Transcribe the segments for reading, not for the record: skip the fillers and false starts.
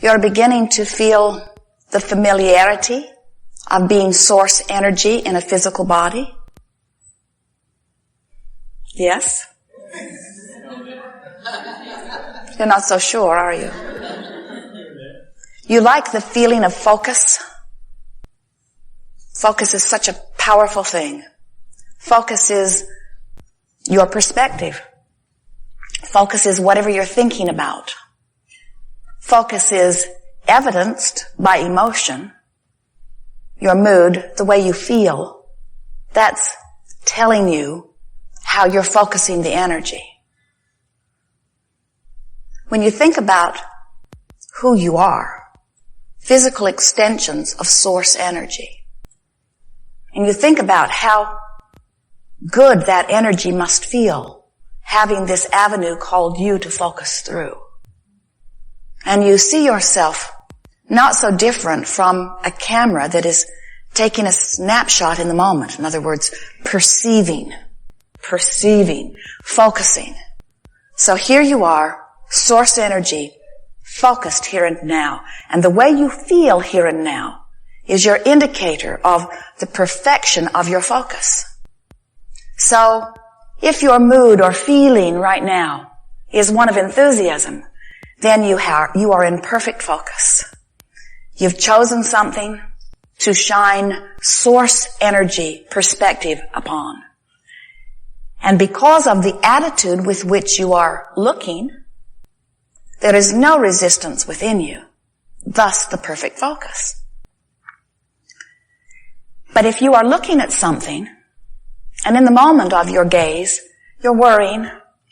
You're beginning to feel the familiarity of being source energy in a physical body. Yes? You're not so sure, are you? You like the feeling of focus? Focus is such a powerful thing. Focus is your perspective. Focus is whatever you're thinking about. Focus is evidenced by emotion, your mood, the way you feel. That's telling you how you're focusing the energy. When you think about who you are, physical extensions of source energy, and you think about how good that energy must feel, having this avenue called you to focus through. And you see yourself not so different from a camera that is taking a snapshot in the moment. In other words, perceiving, focusing. So here you are, source energy, focused here and now. And the way you feel here and now is your indicator of the perfection of your focus. So, if your mood or feeling right now is one of enthusiasm, then you are in perfect focus. You've chosen something to shine source energy perspective upon. And because of the attitude with which you are looking, there is no resistance within you, thus the perfect focus. But if you are looking at something, and in the moment of your gaze, you're worrying,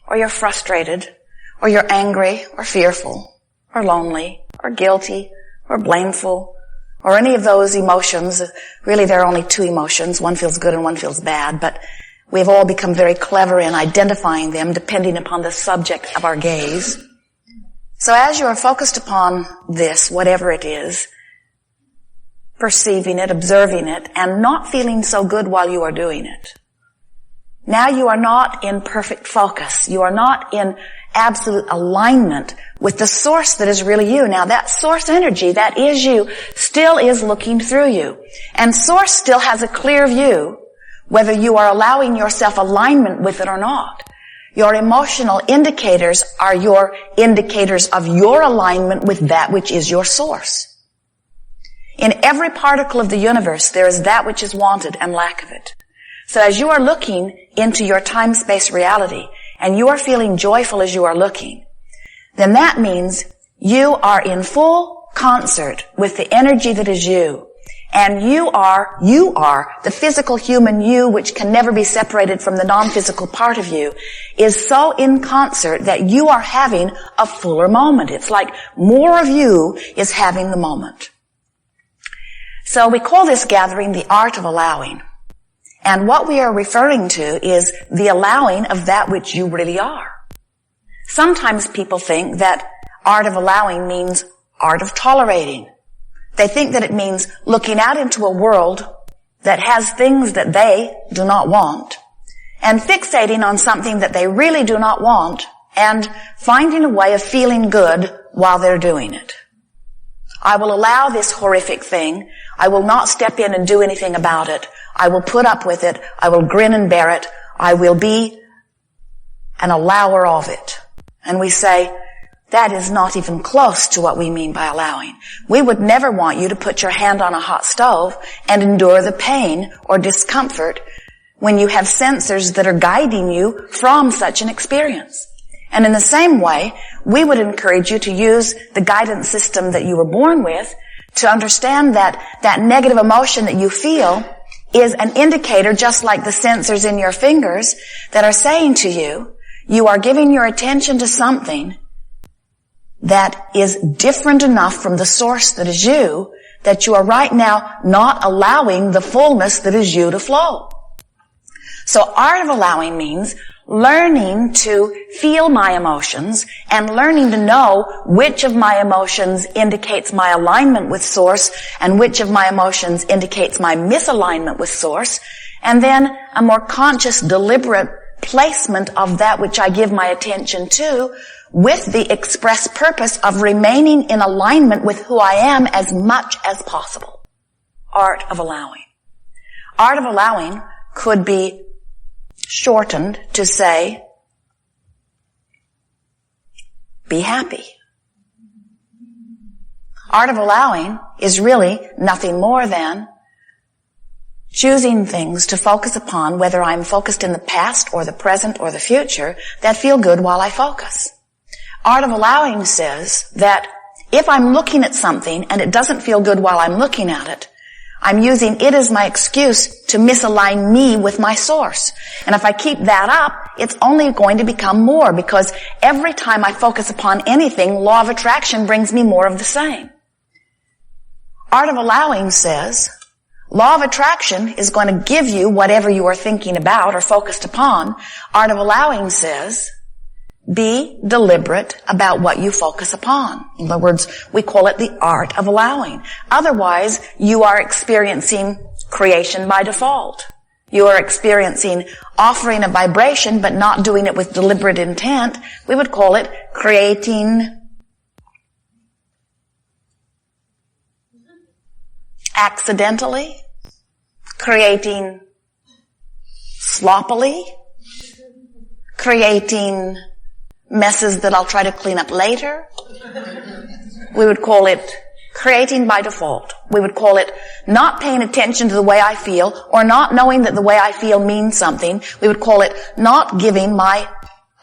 or you're frustrated, or you're angry, or fearful, or lonely, or guilty, or blameful, or any of those emotions. Really, there are only two emotions. One feels good and one feels bad, but we've all become very clever in identifying them depending upon the subject of our gaze. So as you are focused upon this, whatever it is, perceiving it, observing it, and not feeling so good while you are doing it, now you are not in perfect focus. You are not in absolute alignment with the source that is really you. Now that source energy, that is you, still is looking through you. And source still has a clear view, whether you are allowing yourself alignment with it or not. Your emotional indicators are your indicators of your alignment with that which is your source. In every particle of the universe, there is that which is wanted and lack of it. So as you are looking into your time-space reality, and you are feeling joyful as you are looking, then that means you are in full concert with the energy that is you. And you are the physical human you, which can never be separated from the non-physical part of you, is so in concert that you are having a fuller moment. It's like more of you is having the moment. So we call this gathering the art of allowing. And what we are referring to is the allowing of that which you really are. Sometimes people think that art of allowing means art of tolerating. They think that it means looking out into a world that has things that they do not want and fixating on something that they really do not want and finding a way of feeling good while they're doing it. I will allow this horrific thing. I will not step in and do anything about it. I will put up with it. I will grin and bear it. I will be an allower of it. And we say, that is not even close to what we mean by allowing. We would never want you to put your hand on a hot stove and endure the pain or discomfort when you have sensors that are guiding you from such an experience. And in the same way, we would encourage you to use the guidance system that you were born with to understand that that negative emotion that you feel is an indicator, just like the sensors in your fingers, that are saying to you, you are giving your attention to something that is different enough from the source that is you, that you are right now not allowing the fullness that is you to flow. So art of allowing means learning to feel my emotions and learning to know which of my emotions indicates my alignment with source and which of my emotions indicates my misalignment with source, and then a more conscious, deliberate placement of that which I give my attention to with the express purpose of remaining in alignment with who I am as much as possible. Art of allowing. Art of allowing could be shortened to say, be happy. Art of allowing is really nothing more than choosing things to focus upon, whether I'm focused in the past or the present or the future, that feel good while I focus. Art of allowing says that if I'm looking at something and it doesn't feel good while I'm looking at it, I'm using it as my excuse to misalign me with my source. And if I keep that up, it's only going to become more, because every time I focus upon anything, law of attraction brings me more of the same. Art of allowing says, law of attraction is going to give you whatever you are thinking about or focused upon. Art of allowing says, be deliberate about what you focus upon. In other words, we call it the art of allowing. Otherwise, you are experiencing creation by default. You are experiencing offering a vibration but not doing it with deliberate intent. We would call it creating accidentally, creating sloppily, creating messes that I'll try to clean up later. We would call it creating by default. We would call it not paying attention to the way I feel or not knowing that the way I feel means something. We would call it not giving my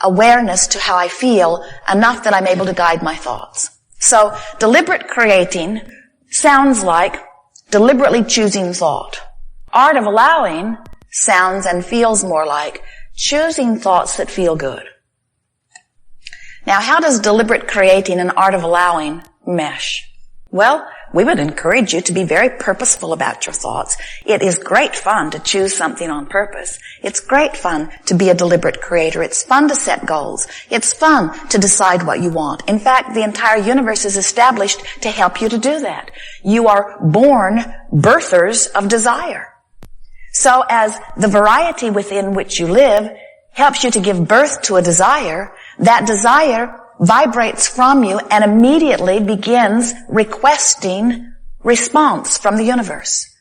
awareness to how I feel enough that I'm able to guide my thoughts. So deliberate creating sounds like deliberately choosing thought. Art of allowing sounds and feels more like choosing thoughts that feel good. Now, how does deliberate creating and art of allowing mesh? Well, we would encourage you to be very purposeful about your thoughts. It is great fun to choose something on purpose. It's great fun to be a deliberate creator. It's fun to set goals. It's fun to decide what you want. In fact, the entire universe is established to help you to do that. You are born birthers of desire. So as the variety within which you live helps you to give birth to a desire, that desire vibrates from you and immediately begins requesting response from the universe.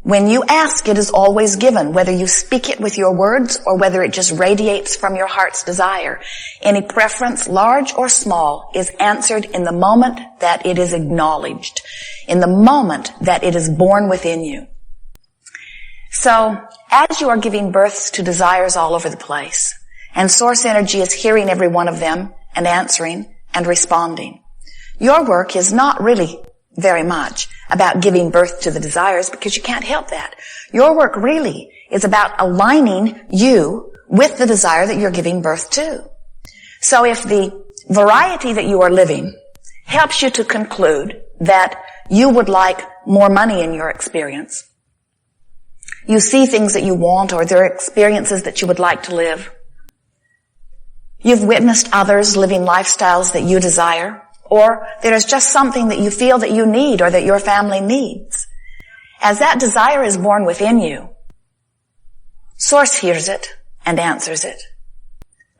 When you ask, it is always given, whether you speak it with your words or whether it just radiates from your heart's desire. Any preference, large or small, is answered in the moment that it is acknowledged, in the moment that it is born within you. So, as you are giving birth to desires all over the place, and source energy is hearing every one of them and answering and responding, your work is not really very much about giving birth to the desires, because you can't help that. Your work really is about aligning you with the desire that you're giving birth to. So if the variety that you are living helps you to conclude that you would like more money in your experience, you see things that you want, or there are experiences that you would like to live, you've witnessed others living lifestyles that you desire, or there is just something that you feel that you need or that your family needs. As that desire is born within you, Source hears it and answers it.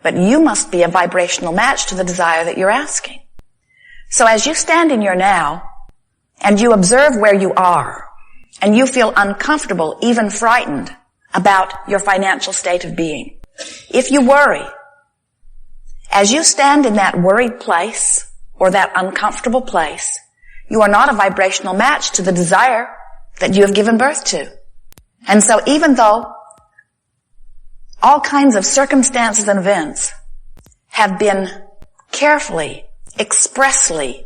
But you must be a vibrational match to the desire that you're asking. So as you stand in your now and you observe where you are, and you feel uncomfortable, even frightened about your financial state of being, if you worry, as you stand in that worried place or that uncomfortable place, you are not a vibrational match to the desire that you have given birth to. And so even though all kinds of circumstances and events have been carefully, expressly,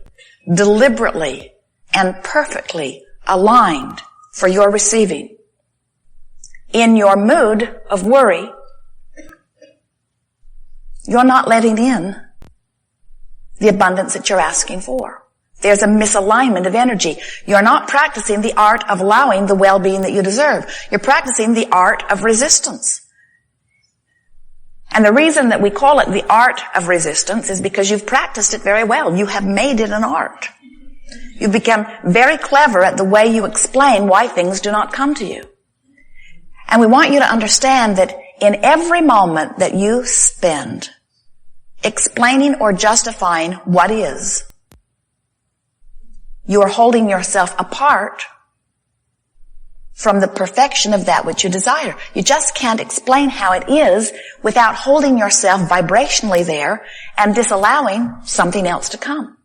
deliberately, and perfectly aligned for your receiving, in your mood of worry, you're not letting in the abundance that you're asking for. There's a misalignment of energy. You're not practicing the art of allowing the well-being that you deserve. You're practicing the art of resistance. And the reason that we call it the art of resistance is because you've practiced it very well. You have made it an art. You've become very clever at the way you explain why things do not come to you. And we want you to understand that in every moment that you spend explaining or justifying what is. You are holding yourself apart from the perfection of that which you desire. You just can't explain how it is without holding yourself vibrationally there and disallowing something else to come.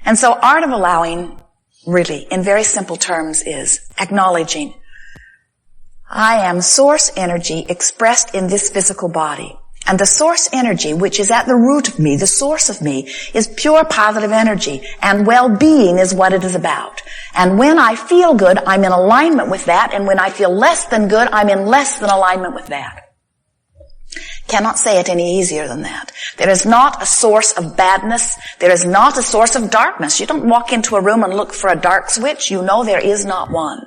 And so art of allowing, really, in very simple terms, is acknowledging, I am source energy expressed in this physical body. And the source energy, which is at the root of me, the source of me, is pure positive energy. And well-being is what it is about. And when I feel good, I'm in alignment with that. And when I feel less than good, I'm in less than alignment with that. Cannot say it any easier than that. There is not a source of badness. There is not a source of darkness. You don't walk into a room and look for a dark switch. You know there is not one.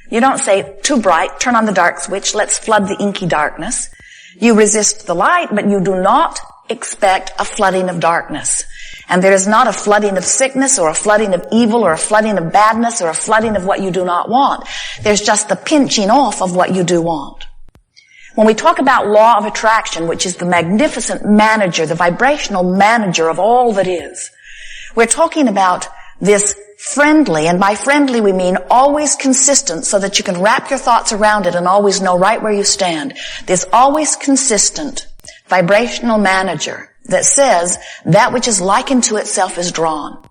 You don't say, too bright, turn on the dark switch, let's flood the inky darkness. You resist the light, but you do not expect a flooding of darkness. And there is not a flooding of sickness or a flooding of evil or a flooding of badness or a flooding of what you do not want. There's just the pinching off of what you do want. When we talk about law of attraction, which is the magnificent manager, the vibrational manager of all that is, we're talking about this friendly, and by friendly we mean always consistent so that you can wrap your thoughts around it and always know right where you stand. This always consistent vibrational manager that says that which is likened to itself is drawn.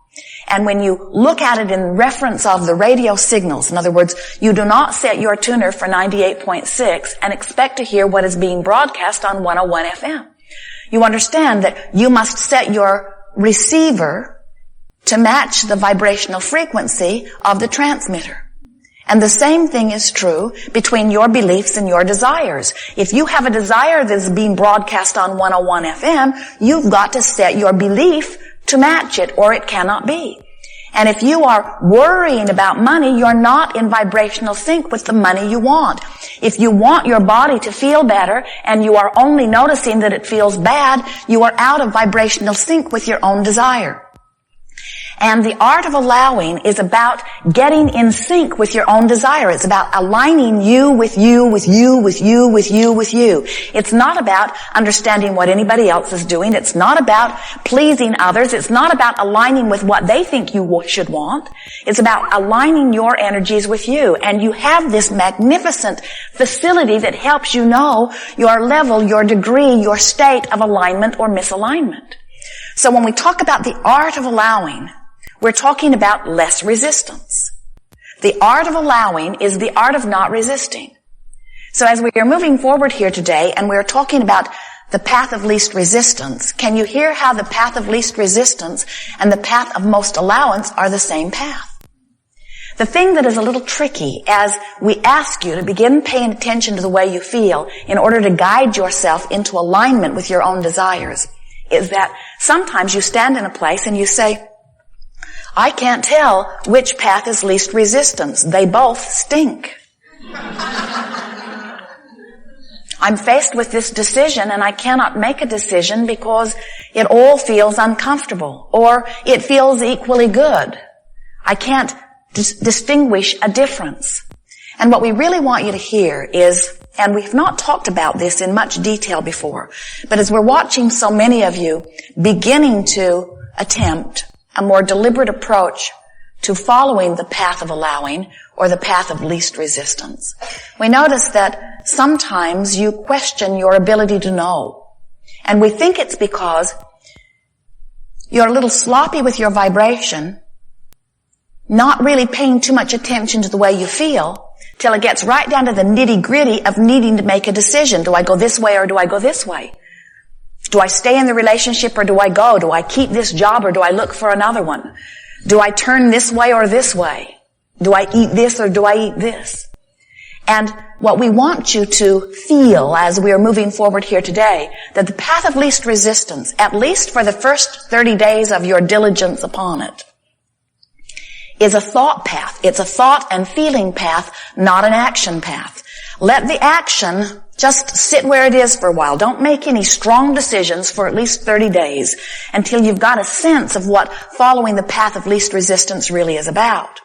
And when you look at it in reference of the radio signals, in other words, you do not set your tuner for 98.6 and expect to hear what is being broadcast on 101 FM. You understand that you must set your receiver to match the vibrational frequency of the transmitter. And the same thing is true between your beliefs and your desires. If you have a desire that is being broadcast on 101 FM, you've got to set your belief to match it, or it cannot be. And if you are worrying about money, you're not in vibrational sync with the money you want. If you want your body to feel better and you are only noticing that it feels bad, you are out of vibrational sync with your own desire. And the art of allowing is about getting in sync with your own desire. It's about aligning you with you, with you, with you, with you, with you. It's not about understanding what anybody else is doing. It's not about pleasing others. It's not about aligning with what they think you should want. It's about aligning your energies with you. And you have this magnificent facility that helps you know your level, your degree, your state of alignment or misalignment. So when we talk about the art of allowing, we're talking about less resistance. The art of allowing is the art of not resisting. So as we are moving forward here today and we're talking about the path of least resistance, can you hear how the path of least resistance and the path of most allowance are the same path? The thing that is a little tricky as we ask you to begin paying attention to the way you feel in order to guide yourself into alignment with your own desires is that sometimes you stand in a place and you say, I can't tell which path is least resistance. They both stink. I'm faced with this decision and I cannot make a decision because it all feels uncomfortable or it feels equally good. I can't distinguish a difference. And what we really want you to hear is, and we've not talked about this in much detail before, but as we're watching so many of you beginning to attempt a more deliberate approach to following the path of allowing or the path of least resistance, we notice that sometimes you question your ability to know. And we think it's because you're a little sloppy with your vibration, not really paying too much attention to the way you feel, till it gets right down to the nitty-gritty of needing to make a decision. Do I go this way or do I go this way? Do I stay in the relationship or do I go? Do I keep this job or do I look for another one? Do I turn this way or this way? Do I eat this or do I eat this? And what we want you to feel as we are moving forward here today, that the path of least resistance, at least for the first 30 days of your diligence upon it, is a thought path. It's a thought and feeling path, not an action path. Let the action just sit where it is for a while. Don't make any strong decisions for at least 30 days until you've got a sense of what following the path of least resistance really is about.